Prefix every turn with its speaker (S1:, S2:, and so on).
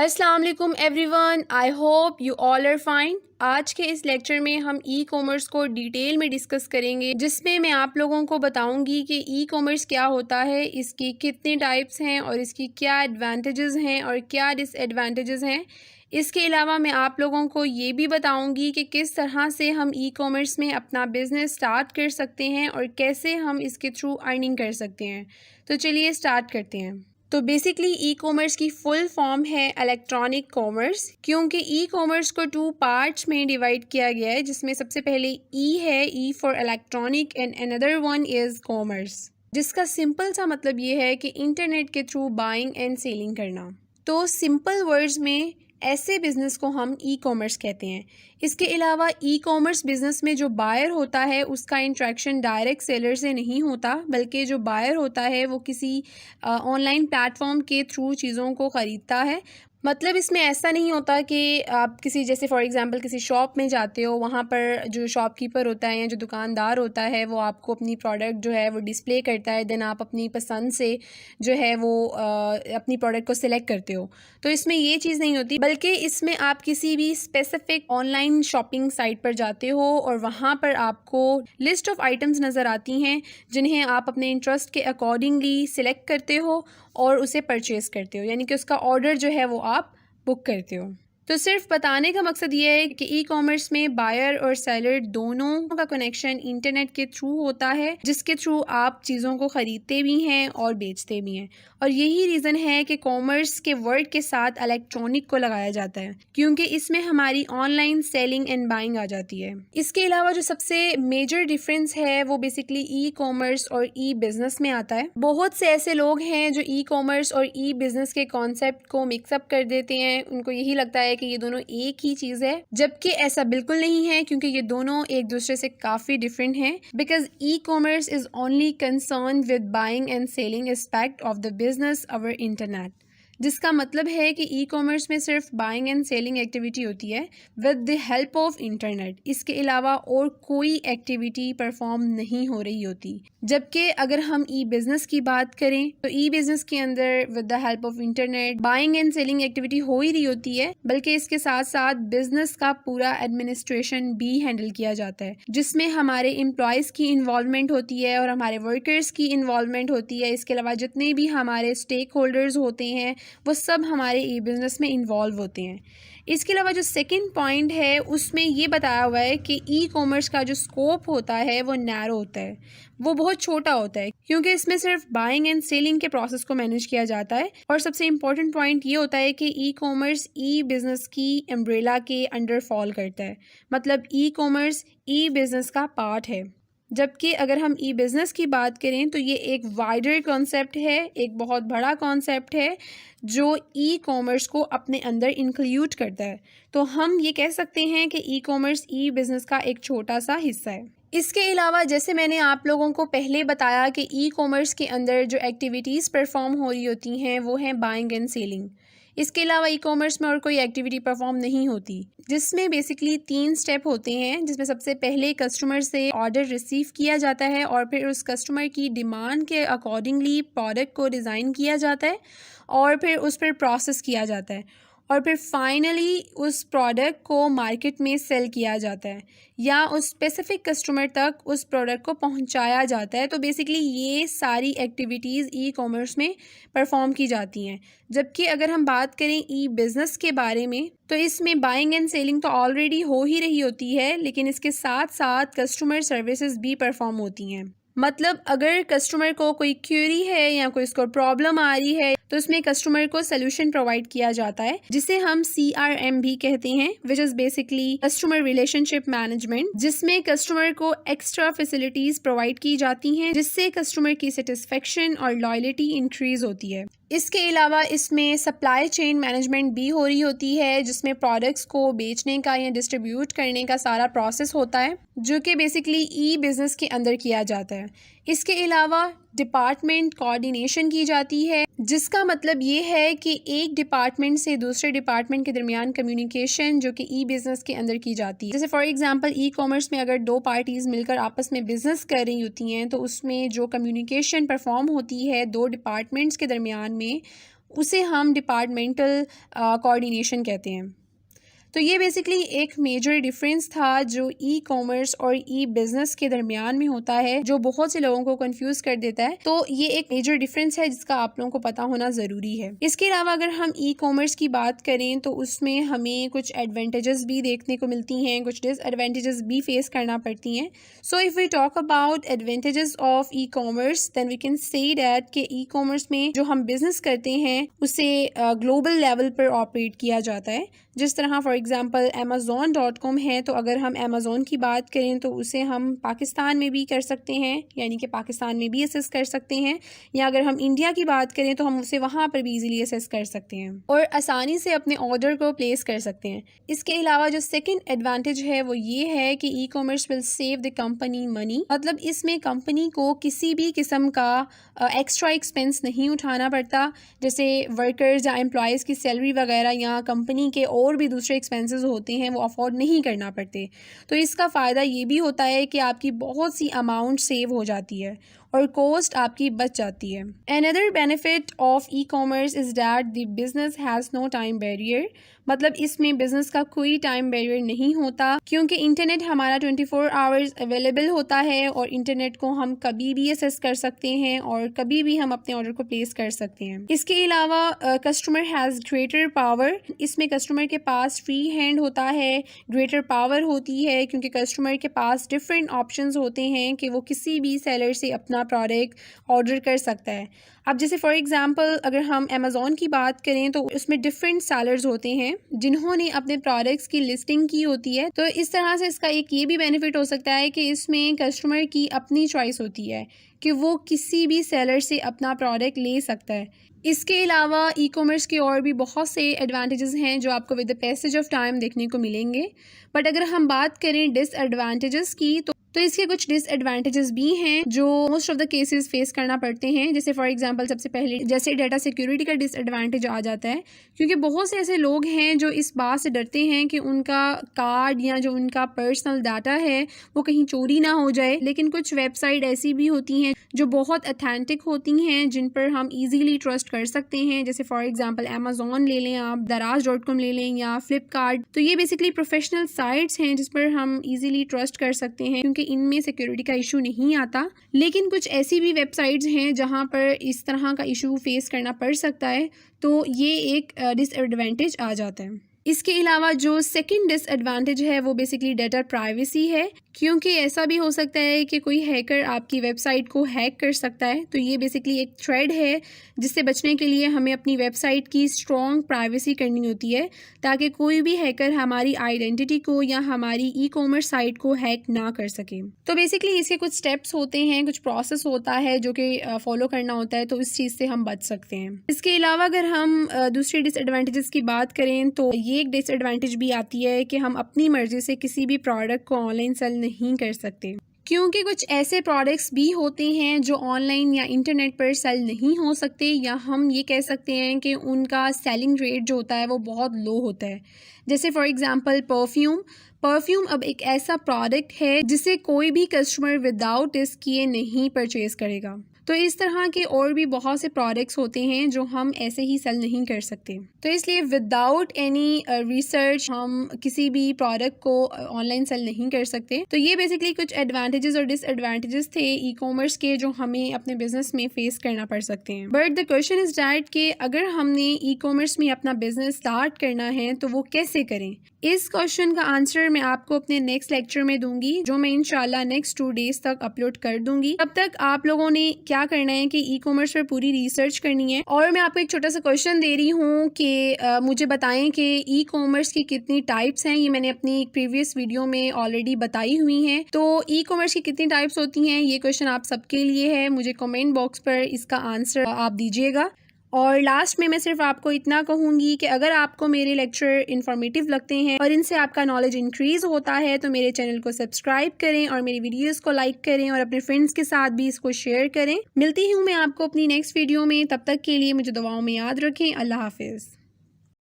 S1: السلام علیکم everyone, I hope you all are fine. آج کے اس لیکچر میں ہم ای کامرس کو ڈیٹیل میں ڈسکس کریں گے، جس میں آپ لوگوں کو بتاؤں گی کہ ای کامرس کیا ہوتا ہے، اس کی کتنے ٹائپس ہیں اور اس کی کیا ایڈوانٹیجز ہیں اور کیا ڈس ایڈوانٹیجز ہیں۔ اس کے علاوہ میں آپ لوگوں کو یہ بھی بتاؤں گی کہ کس طرح سے ہم ای کامرس میں اپنا بزنس سٹارٹ کر سکتے ہیں اور کیسے ہم اس کے تھرو ارننگ کر سکتے ہیں۔ تو چلیے سٹارٹ کرتے ہیں۔ تو بیسکلی ای کامرس کی فل فارم ہے الیکٹرانک کامرس، کیونکہ ای کامرس کو 2 پارٹس میں ڈیوائڈ کیا گیا ہے، جس میں سب سے پہلے ای ہے، E for electronic, and another one is commerce, جس کا سمپل سا مطلب یہ ہے کہ انٹرنیٹ کے تھرو بائنگ اینڈ سیلنگ کرنا۔ تو سمپل ورڈز میں ایسے بزنس کو ہم ای کامرس کہتے ہیں۔ اس کے علاوہ ای کامرس بزنس میں جو بائر ہوتا ہے اس کا انٹریکشن ڈائریکٹ سیلر سے نہیں ہوتا، بلکہ جو بائر ہوتا ہے وہ کسی آن لائن پلیٹ فارم کے تھرو چیزوں کو خریدتا ہے۔ مطلب اس میں ایسا نہیں ہوتا کہ آپ کسی جیسے فار ایگزامپل کسی شاپ میں جاتے ہو، وہاں پر جو شاپ کیپر ہوتا ہے یا جو دکاندار ہوتا ہے وہ آپ کو اپنی پروڈکٹ جو ہے وہ ڈسپلے کرتا ہے، دین آپ اپنی پسند سے جو ہے وہ اپنی پروڈکٹ کو سلیکٹ کرتے ہو۔ تو اس میں یہ چیز نہیں ہوتی، بلکہ اس میں آپ کسی بھی specific online shopping site پر جاتے ہو اور وہاں پر آپ کو لسٹ آف آئٹمز نظر آتی ہیں، جنہیں آپ اپنے انٹرسٹ کے اکارڈنگلی سلیکٹ کرتے ہو اور اسے پرچیز کرتے ہو، یعنی کہ اس کا آرڈر جو ہے وہ آپ بک کرتے ہو۔ تو صرف بتانے کا مقصد یہ ہے کہ ای کامرس میں بائر اور سیلر دونوں کا کنیکشن انٹرنیٹ کے تھرو ہوتا ہے، جس کے تھرو آپ چیزوں کو خریدتے بھی ہیں اور بیچتے بھی ہیں۔ اور یہی ریزن ہے کہ کامرس کے ورڈ کے ساتھ الیکٹرانک کو لگایا جاتا ہے، کیونکہ اس میں ہماری online selling and buying آ جاتی ہے۔ اس کے علاوہ جو سب سے میجر ڈفرینس ہے وہ بیسکلی ای کامرس اور ای بزنس میں آتا ہے۔ بہت سے ایسے لوگ ہیں جو ای کامرس اور ای بزنس کے کانسیپٹ کو مکس اپ کر دیتے ہیں، ان کو یہی لگتا ہے کہ یہ دونوں ایک ہی چیز ہے، جبکہ ایسا بالکل نہیں ہے، کیونکہ یہ دونوں ایک دوسرے سے کافی ڈفرینٹ ہیں۔ Because e commerce is only concern with buying and selling aspect of the business over internet, جس کا مطلب ہے کہ ای کامرس میں صرف بائنگ اینڈ سیلنگ ایکٹیویٹی ہوتی ہے with the help of internet, اس کے علاوہ اور کوئی ایکٹیویٹی پرفارم نہیں ہو رہی ہوتی۔ جبکہ اگر ہم ای بزنس کی بات کریں تو ای بزنس کے اندر with the help of internet buying and selling activity ہو ہی رہی ہوتی ہے، بلکہ اس کے ساتھ ساتھ بزنس کا پورا ایڈمنسٹریشن بھی ہینڈل کیا جاتا ہے، جس میں ہمارے امپلائیز کی انوالومنٹ ہوتی ہے اور ہمارے ورکرز کی انوالومنٹ ہوتی ہے۔ اس کے علاوہ جتنے بھی ہمارے اسٹیک ہولڈرز ہوتے ہیں وہ سب ہمارے ای بزنس میں انوالو ہوتے ہیں۔ اس کے علاوہ جو سیکنڈ پوائنٹ ہے اس میں یہ بتایا ہوا ہے کہ ای کامرس کا جو اسکوپ ہوتا ہے وہ نیرو ہوتا ہے، وہ بہت چھوٹا ہوتا ہے، کیونکہ اس میں صرف بائنگ اینڈ سیلنگ کے پروسیس کو مینیج کیا جاتا ہے۔ اور سب سے امپورٹنٹ پوائنٹ یہ ہوتا ہے کہ ای کامرس ای بزنس کی امبریلا کے انڈر فال کرتا ہے، مطلب ای کامرس ای بزنس کا پارٹ ہے۔ جبکہ اگر ہم ای بزنس کی بات کریں تو یہ ایک وائڈر کانسیپٹ ہے، ایک بہت بڑا کانسیپٹ ہے جو ای کامرس کو اپنے اندر انکلیوڈ کرتا ہے۔ تو ہم یہ کہہ سکتے ہیں کہ ای کامرس ای بزنس کا ایک چھوٹا سا حصہ ہے۔ اس کے علاوہ جیسے میں نے آپ لوگوں کو پہلے بتایا کہ ای کامرس کے اندر جو ایکٹیویٹیز پرفارم ہو رہی ہوتی ہیں وہ ہیں بائنگ اینڈ سیلنگ۔ اس کے علاوہ ای کامرس میں اور کوئی ایکٹیویٹی پرفارم نہیں ہوتی، جس میں بیسکلی 3 سٹیپ ہوتے ہیں، جس میں سب سے پہلے کسٹمر سے آرڈر ریسیو کیا جاتا ہے اور پھر اس کسٹمر کی ڈیمانڈ کے اکارڈنگلی پروڈکٹ کو ڈیزائن کیا جاتا ہے اور پھر اس پر پروسیس کیا جاتا ہے اور پھر فائنلی اس پروڈکٹ کو مارکیٹ میں سیل کیا جاتا ہے یا اس اسپیسیفک کسٹمر تک اس پروڈکٹ کو پہنچایا جاتا ہے۔ تو بیسکلی یہ ساری ایکٹیویٹیز ای کامرس میں پرفارم کی جاتی ہیں۔ جبکہ اگر ہم بات کریں ای بزنس کے بارے میں تو اس میں بائنگ اینڈ سیلنگ تو آلریڈی ہو ہی رہی ہوتی ہے، لیکن اس کے ساتھ ساتھ کسٹمر سروسز بھی پرفارم ہوتی ہیں۔ مطلب اگر کسٹمر کو کوئی کیوری ہے یا کوئی اس کو پرابلم آ رہی ہے تو اس میں کسٹمر کو سلوشن پرووائڈ کیا جاتا ہے، جسے ہم CRM بھی کہتے ہیں، which is basically customer relationship management, جس میں کسٹمر کو ایکسٹرا فیسلٹیز پرووائڈ کی جاتی ہیں جس سے کسٹمر کی سیٹسفیکشن اور لائلٹی انکریز ہوتی ہے۔ اس کے علاوہ اس میں سپلائی چین مینجمنٹ بھی ہو رہی ہوتی ہے، جس میں پروڈکٹس کو بیچنے کا یا ڈسٹریبیوٹ کرنے کا سارا پروسیس ہوتا ہے، جو کہ بیسکلی ای بزنس کے اندر کیا جاتا ہے۔ اس کے علاوہ ڈپارٹمنٹ کوآرڈینیشن کی جاتی ہے، جس کا مطلب یہ ہے کہ ایک ڈپارٹمنٹ سے دوسرے ڈپارٹمنٹ کے درمیان کمیونیکیشن جو کہ ای بزنس کے اندر کی جاتی ہے۔ جیسے فار ایگزامپل ای کامرس میں اگر 2 پارٹیز مل کر آپس میں بزنس کر رہی ہوتی ہیں تو اس میں جو کمیونیکیشن پرفارم ہوتی ہے 2 ڈپارٹمنٹس کے درمیان میں، اسے ہم ڈپارٹمنٹل کوآرڈینیشن کہتے ہیں. تو یہ بیسکلی ایک میجر ڈفرینس تھا جو ای کامرس اور ای بزنس کے درمیان میں ہوتا ہے، جو بہت سے لوگوں کو کنفیوز کر دیتا ہے. تو یہ ایک میجر ڈفرینس ہے جس کا آپ لوگوں کو پتہ ہونا ضروری ہے. اس کے علاوہ اگر ہم ای کامرس کی بات کریں تو اس میں ہمیں کچھ ایڈوانٹیجز بھی دیکھنے کو ملتی ہیں، کچھ ڈس ایڈوانٹیجز بھی فیس کرنا پڑتی ہیں. So if we talk about advantages of e commerce then we can say that کہ ای کامرس میں جو ہم بزنس کرتے ہیں اسے گلوبل لیول پر آپریٹ کیا جاتا ہے. جس طرح فار ایگزامپل Amazon.com ہے، تو اگر ہم Amazon کی بات کریں تو اسے ہم پاکستان میں بھی کر سکتے ہیں، یعنی کہ پاکستان میں بھی ایکسیس کر سکتے ہیں، یا اگر ہم انڈیا کی بات کریں تو ہم اسے وہاں پر بھی ایزیلی ایکسیس کر سکتے ہیں اور آسانی سے اپنے آرڈر کو پلیس کر سکتے ہیں. اس کے علاوہ جو سیکنڈ ایڈوانٹیج ہے وہ یہ ہے کہ e commerce will save the company money. مطلب اس میں کمپنی کو کسی بھی قسم کا ایکسٹرا ایکسپینس نہیں اٹھانا پڑتا، جیسے ورکرز یا امپلائیز کی سیلری وغیرہ یا کمپنی کے اور بھی دوسرے ایکسپینسز ہوتے ہیں وہ افورڈ نہیں کرنا پڑتے. تو اس کا فائدہ یہ بھی ہوتا ہے کہ آپ کی بہت سی اماؤنٹ سیو ہو جاتی ہے اور کوسٹ آپ کی بچ جاتی ہے. Another benefit of e-commerce is that the business has no time barrier. مطلب اس میں بزنس کا کوئی ٹائم بیریئر نہیں ہوتا کیونکہ انٹرنیٹ ہمارا 24 آورز اویلیبل ہوتا ہے اور انٹرنیٹ کو ہم کبھی بھی ایکسیس کر سکتے ہیں اور کبھی بھی ہم اپنے آرڈر کو پلیس کر سکتے ہیں. اس کے علاوہ کسٹمر ہیز گریٹر پاور. اس میں کسٹمر کے پاس فری ہینڈ ہوتا ہے، گریٹر پاور ہوتی ہے کیونکہ کسٹمر کے پاس ڈفرینٹ آپشنز ہوتے ہیں کہ وہ کسی بھی سیلر سے اپنا پروڈکٹ آرڈر کر سکتا ہے. اب جیسے فار ایگزامپل اگر ہم Amazon کی بات کریں تو اس میں ڈفرینٹ سیلرز ہوتے ہیں جنہوں نے اپنے پروڈکٹس کی لسٹنگ کی ہوتی ہے. تو اس طرح سے اس کا ایک یہ بھی بینیفٹ ہو سکتا ہے کہ اس میں کسٹمر کی اپنی چوائس ہوتی ہے کہ وہ کسی بھی سیلر سے اپنا پروڈکٹ لے سکتا ہے. اس کے علاوہ ای کامرس کے اور بھی بہت سے ایڈوانٹیجز ہیں جو آپ کو with the passage of time دیکھنے کو ملیں گے. بٹ اگر ہم بات کریں ڈس ایڈوانٹیجز کی تو اس کے کچھ ڈس ایڈوانٹیجز بھی ہیں جو most of the cases face کرنا پڑتے ہیں. جیسے فار ایگزامپل سب سے پہلے جیسے ڈیٹا سیکیورٹی کا ڈس ایڈوانٹیج آ جاتا ہے کیونکہ بہت سے ایسے لوگ ہیں جو اس بات سے ڈرتے ہیں کہ ان کا کارڈ یا جو ان کا پرسنل ڈاٹا ہے وہ کہیں چوری نہ ہو جائے. لیکن کچھ ویب سائٹ ایسی بھی ہوتی ہیں جو بہت اتھینٹک ہوتی ہیں جن پر ہم ایزیلی ٹرسٹ کر سکتے ہیں. جیسے فار ایگزامپل Amazon لے لیں آپ، Daraz.com لے لیں یا Flipkart. تو یہ بیسکلی پروفیشنل سائٹس ہیں جس پر ہم ایزیلی ٹرسٹ کر سکتے ہیں کیونکہ ان میں سیکیورٹی کا ایشو نہیں آتا. لیکن کچھ ایسی بھی ویب سائٹس ہیں جہاں پر اس طرح کا ایشو فیس کرنا پڑ سکتا ہے، تو یہ ایک ڈس ایڈوانٹیج آ جاتا ہے. اس کے علاوہ جو سیکنڈ ڈس ایڈوانٹیج ہے وہ بیسکلی ڈیٹا پرائیویسی ہے کیونکہ ایسا بھی ہو سکتا ہے کہ کوئی ہیکر آپ کی ویب سائٹ کو ہیک کر سکتا ہے. تو یہ بیسکلی ایک تھریڈ ہے جس سے بچنے کے لیے ہمیں اپنی ویب سائٹ کی اسٹرانگ پرائیویسی کرنی ہوتی ہے تاکہ کوئی بھی ہیکر ہماری آئیڈینٹی کو یا ہماری ای کامرس سائٹ کو ہیک نہ کر سکے. تو بیسکلی اس کے کچھ سٹیپس ہوتے ہیں، کچھ پروسیس ہوتا ہے جو کہ فالو کرنا ہوتا ہے، تو اس چیز سے ہم بچ سکتے ہیں. اس کے علاوہ اگر ہم دوسری ڈس ایڈوانٹیجز کی بات کریں تو یہ ایک ڈس ایڈوانٹیج بھی آتی ہے کہ ہم اپنی مرضی سے کسی بھی پروڈکٹ کو آن لائن سیل نہیں کر سکتے کیونکہ کچھ ایسے پروڈکٹس بھی ہوتے ہیں جو آن لائن یا انٹرنیٹ پر سیل نہیں ہو سکتے، یا ہم یہ کہہ سکتے ہیں کہ ان کا سیلنگ ریٹ جو ہوتا ہے وہ بہت لو ہوتا ہے. جیسے فار ایگزامپل پرفیوم اب ایک ایسا پروڈکٹ ہے جسے کوئی بھی کسٹمر وداؤٹ ٹیسٹ کیے نہیں پرچیز کرے گا. تو اس طرح کے اور بھی بہت سے پروڈکٹس ہوتے ہیں جو ہم ایسے ہی سیل نہیں کر سکتے. تو اس لیے وداؤٹ اینی ریسرچ ہم کسی بھی پروڈکٹ کو آن لائن سیل نہیں کر سکتے. تو یہ بیسکلی کچھ ایڈوانٹیجز اور ڈس ایڈوانٹیجز تھے ای کامرس کے جو ہمیں اپنے بزنس میں فیس کرنا پڑ سکتے ہیں. But the question is that کہ اگر ہم نے ای کامرس میں اپنا بزنس اسٹارٹ کرنا ہے تو وہ کیسے کریں. اس کویسچن کا آنسر میں آپ کو اپنے نیکسٹ لیکچر میں دوں گی جو میں انشاءاللہ نیکسٹ 2 days تک اپلوڈ کر دوں گی. تب تک آپ لوگوں نے کیا کرنا ہے کہ ای کامرس پر پوری ریسرچ کرنی ہے. اور میں آپ کو ایک چھوٹا سا کویسچن دے رہی ہوں کہ مجھے بتائیں کہ ای کامرس کی کتنی ٹائپس ہیں. یہ میں نے اپنی ایک پریویس ویڈیو میں آلریڈی بتائی ہوئی ہیں. تو ای کامرس کی کتنی ٹائپس ہوتی ہیں یہ کویسچن آپ سب کے لیے ہے. مجھے کمنٹ باکس پر اس کا آنسر آپ دیجیے گا. اور لاسٹ میں صرف آپ کو اتنا کہوں گی کہ اگر آپ کو میرے لیکچر انفارمیٹیو لگتے ہیں اور ان سے آپ کا نالج انکریز ہوتا ہے تو میرے چینل کو سبسکرائب کریں اور میری ویڈیوز کو لائک کریں اور اپنے فرینڈس کے ساتھ بھی اس کو شیئر کریں. ملتی ہوں میں آپ کو اپنی نیکسٹ ویڈیو میں. تب تک کے لیے مجھے دعاؤں میں یاد رکھیں. اللہ حافظ.